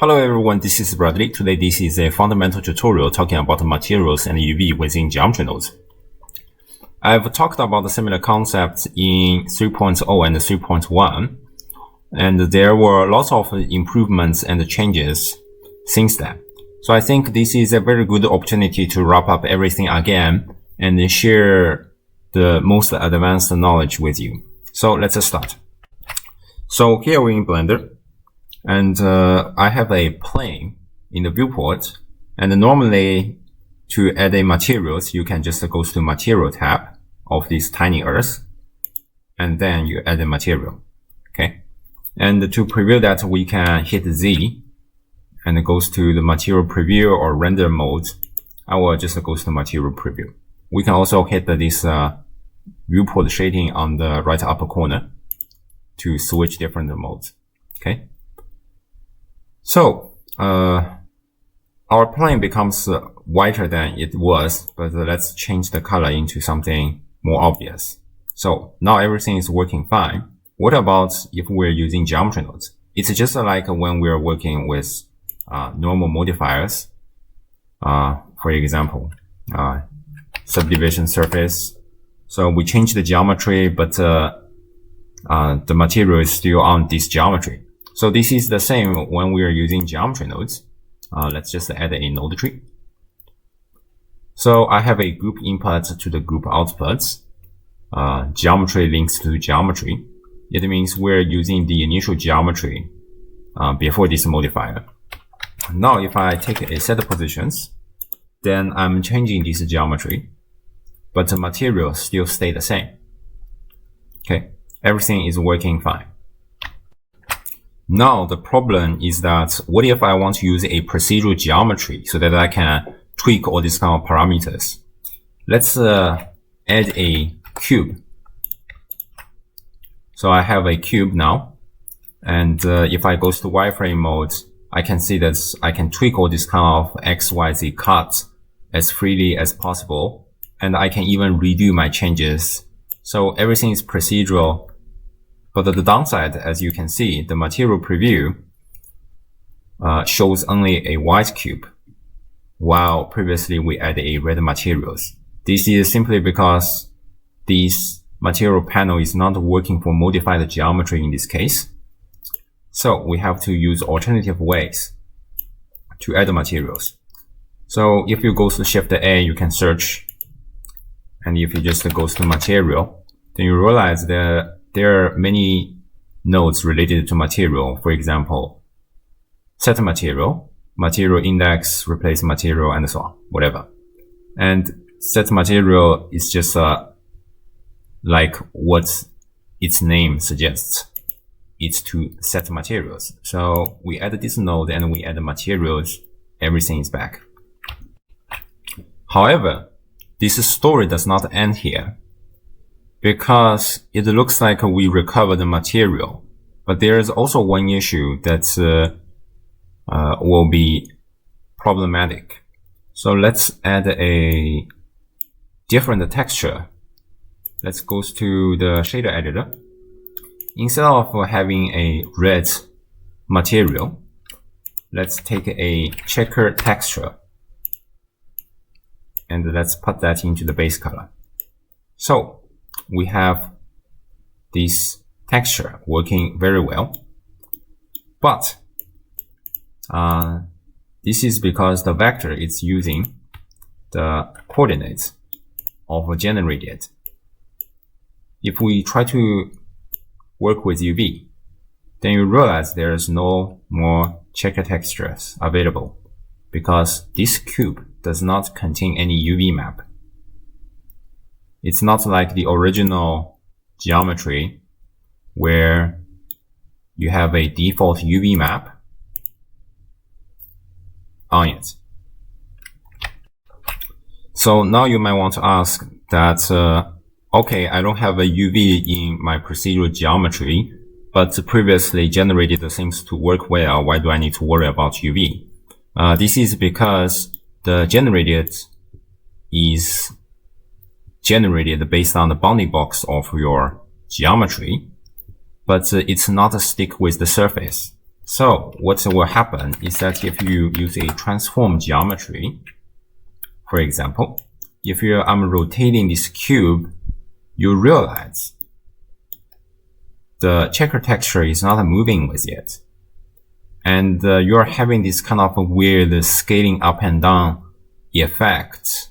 Hello everyone, this is Bradley. Today this is a fundamental tutorial talking about materials and UV within geometrynodes. I've talked about the similar concepts in 3.0 and 3.1, and there were lots of improvements and changes since then. So I think this is a very good opportunity to wrap up everything again and share the most advanced knowledge with you. So let's start. So here we're in Blender. And I have a plane in the viewport, and normally to add a materials, you can just go to material tab of this tiny earth, and then you add a material. Okay. And to preview that, we can hit Z and it goes to the material preview or render mode. I will just go to material preview. We can also hit this viewport shading on the right upper corner to switch different modes. Okay. So, our plane becomes whiter than it was, but let's change the color into something more obvious. So now everything is working fine. What about if we're using geometry nodes? It's just like when we're working with normal modifiers. For example, subdivision surface. So we change the geometry, but the material is still on this geometry. So this is the same when we are using geometry nodes. Let's just add a node tree. So I have a group input to the group outputs. Geometry links to geometry. It means we're using the initial geometry before this modifier. Now if I take a set of positions, then I'm changing this geometry, but the material still stay the same. Okay, everything is working fine. Now the problem is that what if I want to use a procedural geometry so that I can tweak all these kind of parameters? Let's add a cube. So I have a cube now, and if I go to wireframe mode, I can see that I can tweak all these kind of XYZ cuts as freely as possible, and I can even redo my changes. So everything is procedural. But the downside, as you can see, the material preview shows only a white cube, while previously we added a red materials. This is simply because this material panel is not working for modified geometry in this case. So we have to use alternative ways to add materials. So if you go to Shift A, you can search. And if you just go to material, then you realize that there are many nodes related to material. For example, set material, material index, replace material, and so on, whatever. And set material is just like what its name suggests. It's to set materials. So we add this node and we add the materials, everything is back. However, this story does not end here, because it looks like we recovered the material, but there is also one issue that will be problematic. So let's add a different texture. Let's go to the shader editor. Instead of having a red material, let's take a checker texture and let's put that into the base color. So we have this texture working very well, but this is because the vector is using the coordinates of generated. If we try to work with UV, then you realize there is no more checker textures available because this cube does not contain any UV map. It's not like the original geometry where you have a default UV map on it. So now you might want to ask that, okay, I don't have a UV in my procedural geometry, but previously generated seems to work well. Why do I need to worry about UV? This is because the generated is generated based on the bounding box of your geometry, but it's not stick with the surface. So what will happen is that if you use a transform geometry, for example, if I'm rotating this cube, you realize the checker texture is not moving with it. And you're having this kind of a weird scaling up and down effect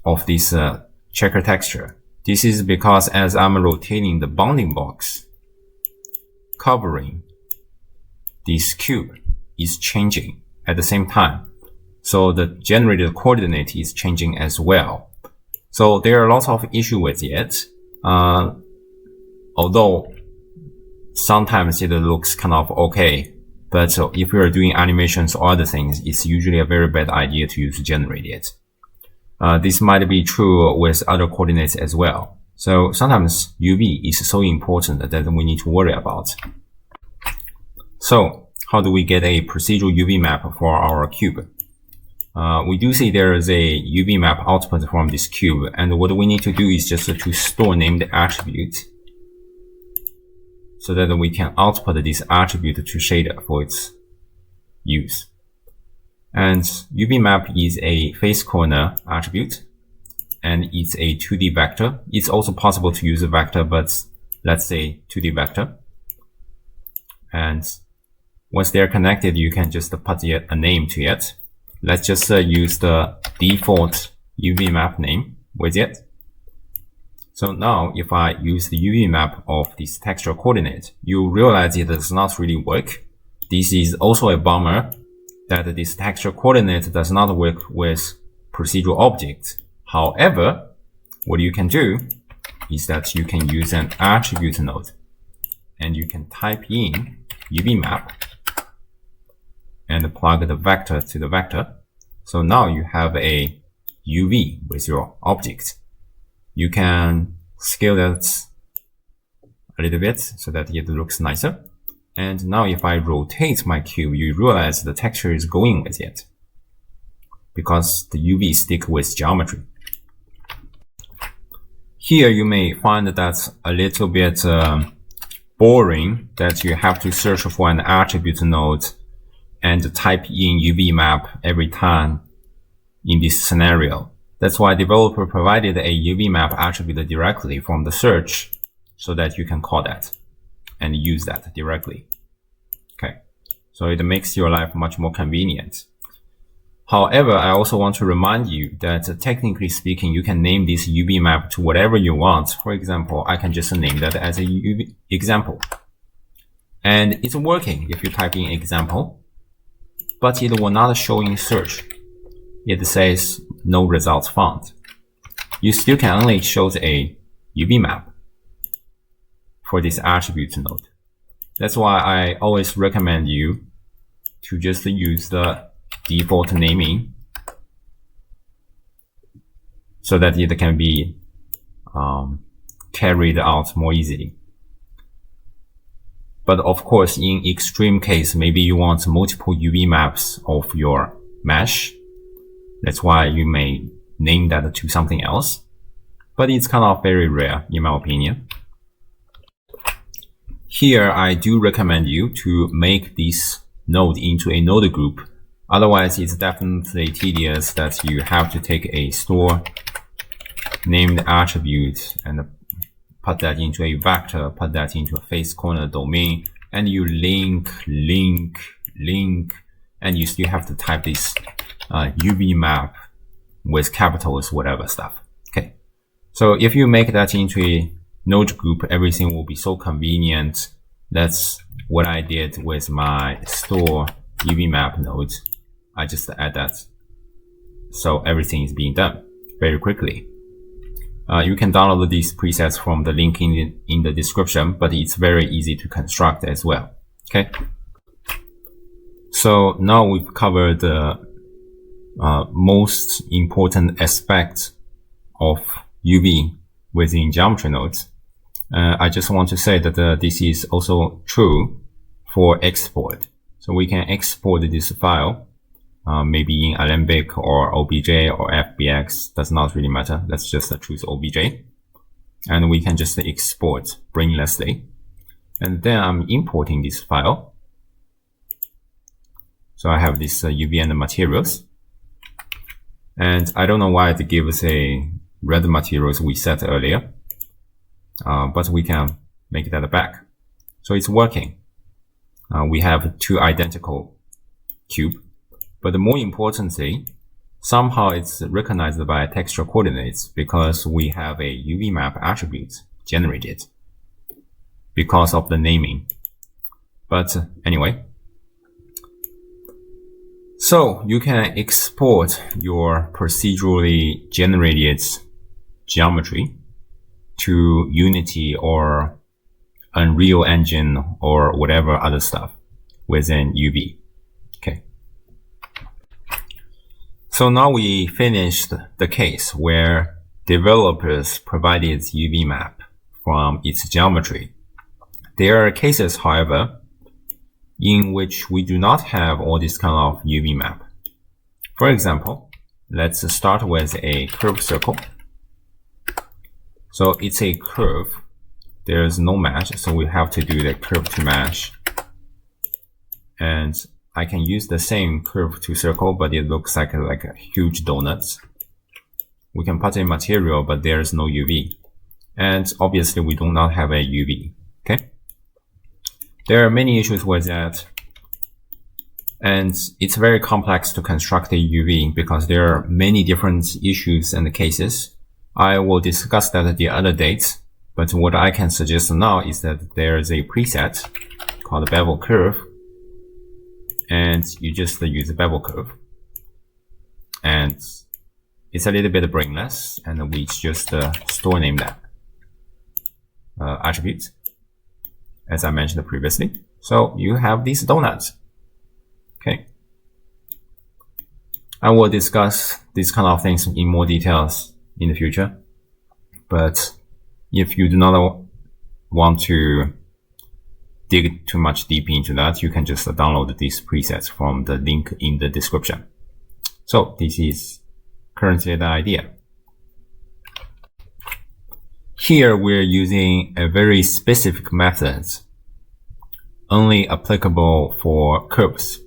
of this checker texture. This is because as I'm rotating the bounding box covering this cube is changing at the same time. So the generated coordinate is changing as well. So there are lots of issues with it. Although sometimes it looks kind of okay, but if you're doing animations or other things, it's usually a very bad idea to use generated. This might be true with other coordinates as well. So sometimes UV is so important that we need to worry about. So how do we get a procedural UV map for our cube? We do see there is a UV map output from this cube, and what we need to do is just to store named attribute so that we can output this attribute to shader for its use. And UV map is a face corner attribute, and it's a 2D vector. It's also possible to use a vector, but let's say 2D vector. And once they're connected, you can just put a name to it. Let's just use the default UV map name with it. So now if I use the UV map of this texture coordinate, you realize it does not really work. This is also a bummer that this texture coordinate does not work with procedural objects. However, what you can do is that you can use an attribute node and you can type in UV map and plug the vector to the vector. So now you have a UV with your object. You can scale that a little bit so that it looks nicer. And now if I rotate my cube, you realize the texture is going with it because the UV stick with geometry. Here you may find that a little bit boring that you have to search for an attribute node and type in UV map every time in this scenario. That's why developer provided a UV map attribute directly from the search so that you can call that and use that directly. Okay, so it makes your life much more convenient. However, I also want to remind you that technically speaking, you can name this UV map to whatever you want. For example, I can just name that as a UV example. And it's working if you type in example, but it will not show in search. It says no results found. You still can only show a UV map for this attribute node. That's why I always recommend you to just use the default naming so that it can be carried out more easily. But of course, in extreme case, maybe you want multiple UV maps of your mesh. That's why you may name that to something else. But it's kind of very rare, in my opinion. Here, I do recommend you to make this node into a node group. Otherwise, it's definitely tedious that you have to take a store named attribute and put that into a vector, put that into a face corner domain, and you link, and you still have to type this UV map with capitals, whatever stuff. Okay, so if you make that into a node group, everything will be so convenient. That's what I did with my store UV map node. I just add that, so everything is being done very quickly. You can download these presets from the link in the description, but it's very easy to construct as well. Okay, so now we've covered the most important aspects of UV within geometry nodes. I just want to say that this is also true for export. So we can export this file, maybe in Alembic or OBJ or FBX, does not really matter. Let's just choose OBJ. And we can just export brainlessly. And then I'm importing this file. So I have this UV and the materials. And I don't know why it gives a red materials we set earlier. But we can make that back. So it's working. We have two identical cube. But more importantly, somehow it's recognized by textual coordinates because we have a UVMap attribute generated because of the naming. But anyway, so you can export your procedurally generated geometry to Unity or Unreal Engine or whatever other stuff within UV. Okay. So now we finished the case where developers provided UVMap from its geometry. There are cases, however, in which we do not have all this kind of UVMap. For example, let's start with a curved circle. So it's a curve. There's no mesh, so we have to do the curve to mesh. And I can use the same curve to circle, but it looks like a huge donut. We can put in material, but there's no UV. And obviously we do not have a UV. Okay. There are many issues with that. And it's very complex to construct a UV because there are many different issues and cases. I will discuss that at the other dates. But what I can suggest now is that there is a preset called bevel curve. And you just use a bevel curve. And it's a little bit brainless. And we just store name that attribute, as I mentioned previously. So you have these donuts. Okay. I will discuss these kind of things in more details in the future. But if you do not want to dig too much deep into that, you can just download these presets from the link in the description. So this is currently the idea. Here we're using a very specific method, only applicable for curves.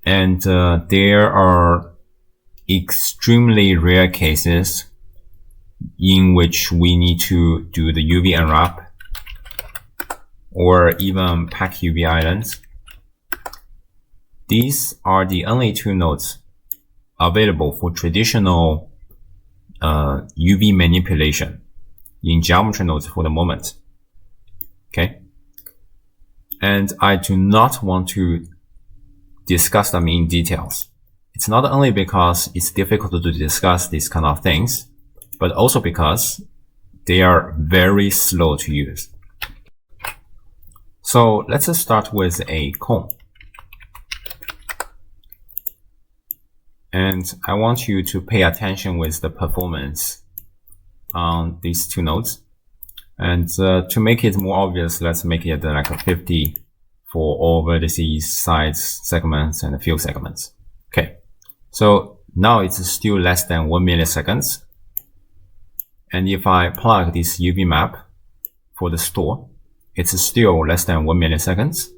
And there are extremely rare cases in which we need to do the UV unwrap or even pack UV islands. These are the only two nodes available for traditional UV manipulation in geometry nodes for the moment. Okay. And I do not want to discuss them in details. It's not only because it's difficult to discuss these kind of things, but also because they are very slow to use. So let's start with a cone. And I want you to pay attention with the performance on these two nodes. And to make it more obvious, let's make it like a 50 for all vertices, sides, segments, and field segments. Okay. So now it's still less than 1 milliseconds. And if I plug this UV map for the store, it's still less than 1 milliseconds.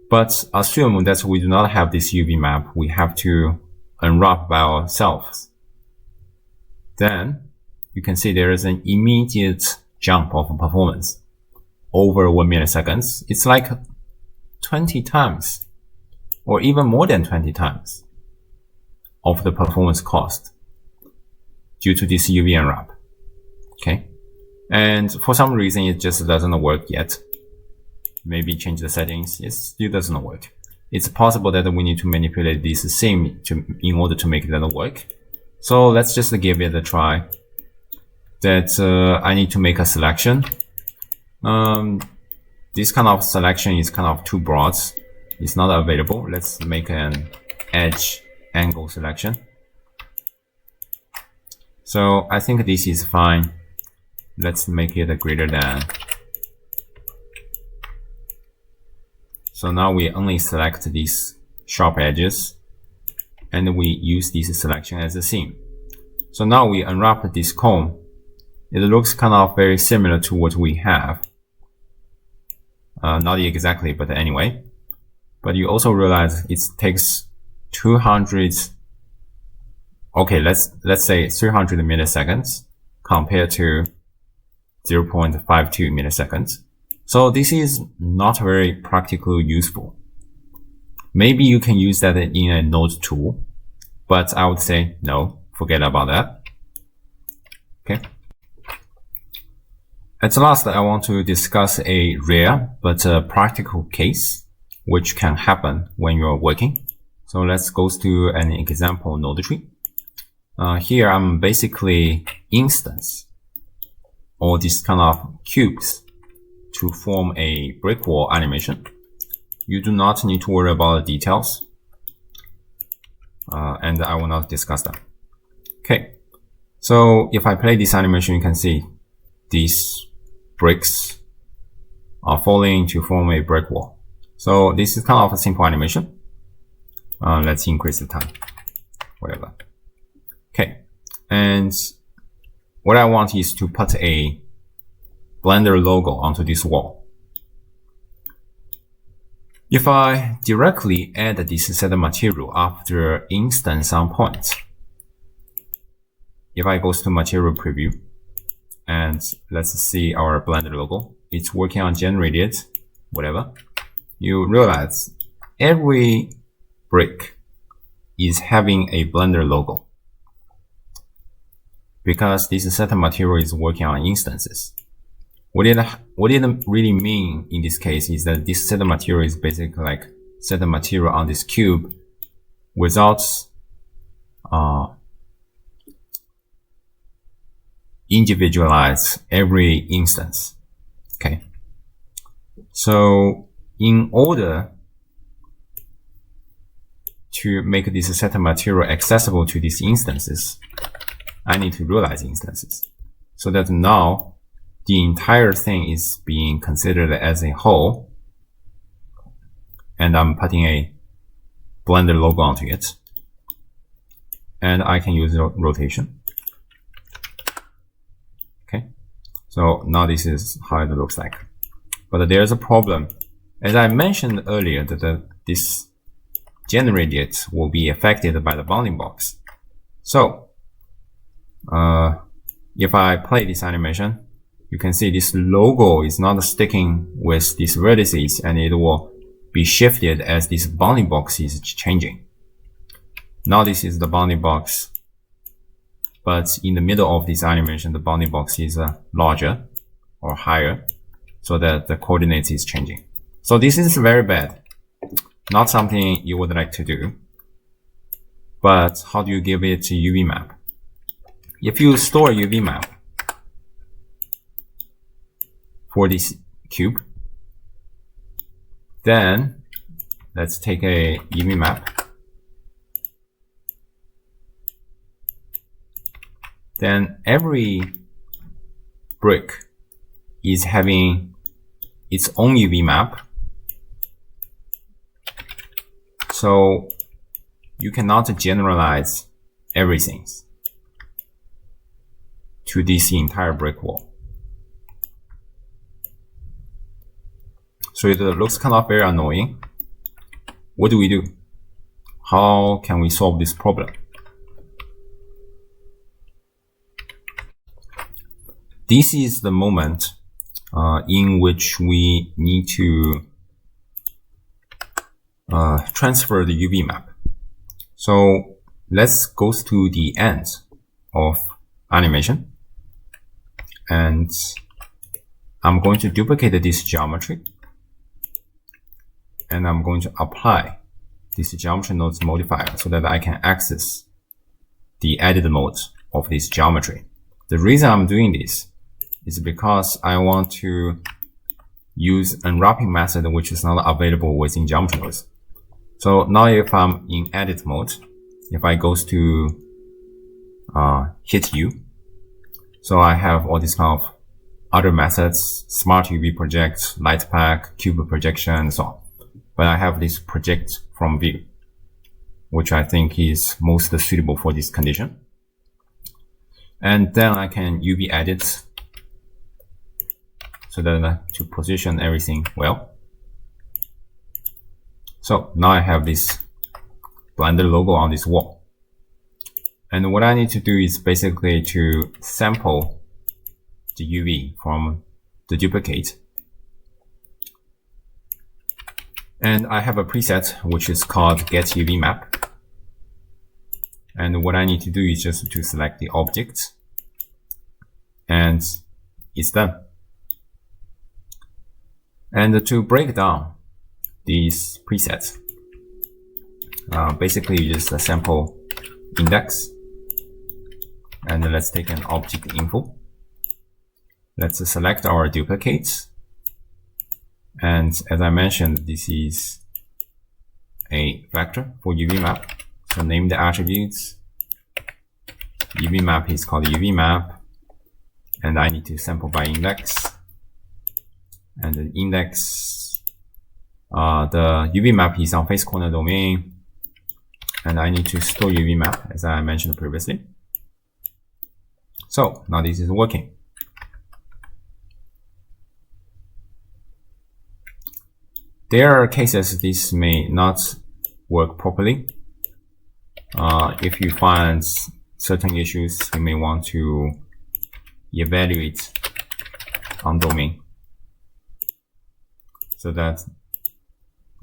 But assume that we do not have this UV map, we have to unwrap by ourselves. Then you can see there is an immediate jump of performance over 1 milliseconds. It's like 20 times or even more than 20 times of the performance cost due to this UV unwrap. Okay. And for some reason, it just doesn't work yet. Maybe change the settings. It still doesn't work. It's possible that we need to manipulate this same in order to make that work. So let's just give it a try. That I need to make a selection. This kind of selection is kind of too broad. It's not available. Let's make an edge angle selection. So I think this is fine. Let's make it a greater than. So now we only select these sharp edges and we use this selection as a seam. So now we unwrap this cone. It looks kind of very similar to what we have. Not exactly, but anyway. but you also realize it takes 200, okay, let's say 300 milliseconds compared to 0.52 milliseconds. So this is not very practically useful. Maybe you can use that in a node tool, but I would say no, forget about that. Okay. At last, I want to discuss a rare but practical case which can happen when you're working. So let's go to an example node tree. Here I'm basically instance all these kind of cubes to form a brick wall animation. You do not need to worry about the details, and I will not discuss them. Okay, so if I play this animation, you can see these bricks are falling to form a brick wall. So this is kind of a simple animation. Let's increase the time, whatever. Okay, and what I want is to put a Blender logo onto this wall. If I directly add this set material after instance on point, if I go to material preview and let's see our Blender logo, it's working on generated, whatever, you realize every brick is having a Blender logo because this set material is working on instances. What it really mean in this case is that this set of material is basically like set of material on this cube without individualize every instance. Okay. So in order to make this set of material accessible to these instances, I need to realize instances so that now the entire thing is being considered as a whole, and I'm putting a Blender logo onto it, and I can use rotation. Okay, so now this is how it looks like. But there's a problem. As I mentioned earlier, that this generated will be affected by the bounding box. So if I play this animation, you can see this logo is not sticking with these vertices, and it will be shifted as this bounding box is changing. Now this is the bounding box, but in the middle of this animation, the bounding box is larger or higher, so that the coordinates is changing. So this is very bad. Not something you would like to do. But how do you give it to UVMap? If you store UVMap for this cube, then let's take a UVMap. Then every brick is having its own UVMap. So you cannot generalize everything to this entire brick wall. So it looks kind of very annoying. What do we do? How can we solve this problem? This is the moment in which we need to transfer the UVMap. So let's go to the end of animation, and I'm going to duplicate this geometry, and I'm going to apply this geometrynodes modifier so that I can access the edit mode of this geometry. The reason I'm doing this is because I want to use unwrapping method, which is not available within geometrynodes. So now if I'm in edit mode, if I go to hit U, so I have all these kind of other methods, smart UV project, light pack, cube projection, and so on. But I have this project from view, which I think is most suitable for this condition. And then I can UV edit so that to position everything well. So now I have this Blender logo on this wall. And what I need to do is basically to sample the UV from the duplicate. And I have a preset which is called get UVMap. And what I need to do is just to select the object, and it's done. And to break down these presets, basically you just sample index, and let's take an object info. Let's select our duplicates. And as I mentioned, this is a vector for UVMap. So name the attributes. UVMap is called UVMap. And I need to sample by index. And the index, the UVMap is on face corner domain. And I need to store UVMap as I mentioned previously. So now this is working. There are cases this may not work properly. If you find certain issues, you may want to evaluate on domain, so that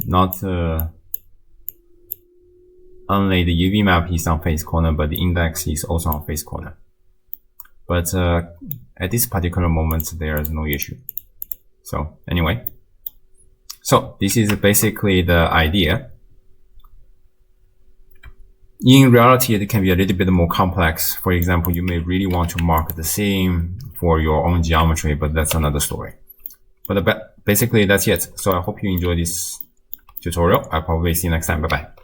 not only the UV map is on face corner, but the index is also on face corner. But at this particular moment, there is no issue. So anyway, so this is basically the idea. In reality, it can be a little bit more complex. For example, you may really want to mark the same for your own geometry, but that's another story. But basically, that's it. So I hope you enjoyed this tutorial. I'll probably see you next time. Bye-bye.